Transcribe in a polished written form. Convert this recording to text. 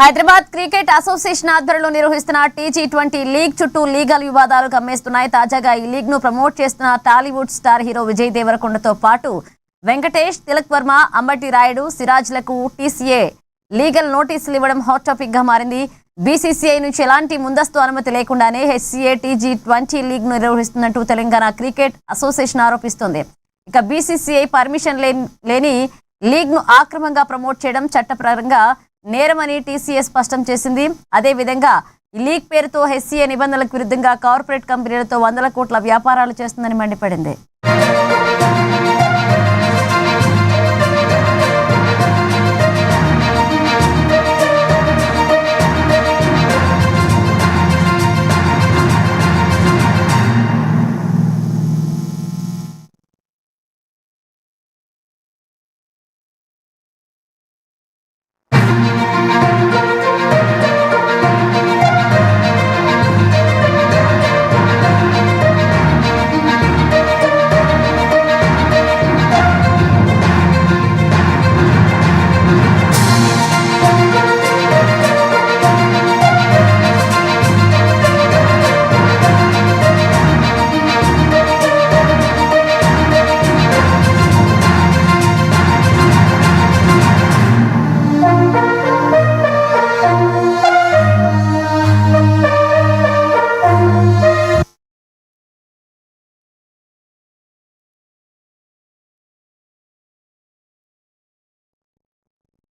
Hyderabad cricket association ఆధ్వర్యంలో నిర్వహిస్తున్న T20 league చుట్టూ లీగల్ వివాదాలు గమ్మేస్తున్నాయి. తాజాగా ఈ లీగ్ ను ప్రమోట్ చేస్తున్న టాలీవుడ్ స్టార్ హీరో విజయ్ దేవరకొండతో పాటు వెంకటేష్, తిలక్ వర్మ, అంబటి రాయుడు, సిరాజ్లకు టీసీఏ లీగల్ నోటీసులు ఇవ్వడం హాట్ టాపిక్ గా మారింది. బీసీసీఐ నుంచి ఎలాంటి ముందస్తు అనుమతి లేకుండానే హెచ్సీఏ టీ20 లీగ్ ను నిర్వహిస్తున్నట్టు తెలంగాణ క్రికెట్ అసోసియేషన్ ఆరోపిస్తోంది. ఇక బీసీసీఐ పర్మిషన్ లేని లీగ్ ను ఆక్రమంగా ప్రమోట్ చేయడం చట్టపరంగా నేరమని టీసీఏ స్పష్టం చేసింది. అదేవిధంగా ఈ లీగ్ పేరుతో హెచ్సీఏ నిబంధనలకు విరుద్ధంగా కార్పొరేట్ కంపెనీలతో వందల కోట్ల వ్యాపారాలు చేస్తుందని మండిపడింది.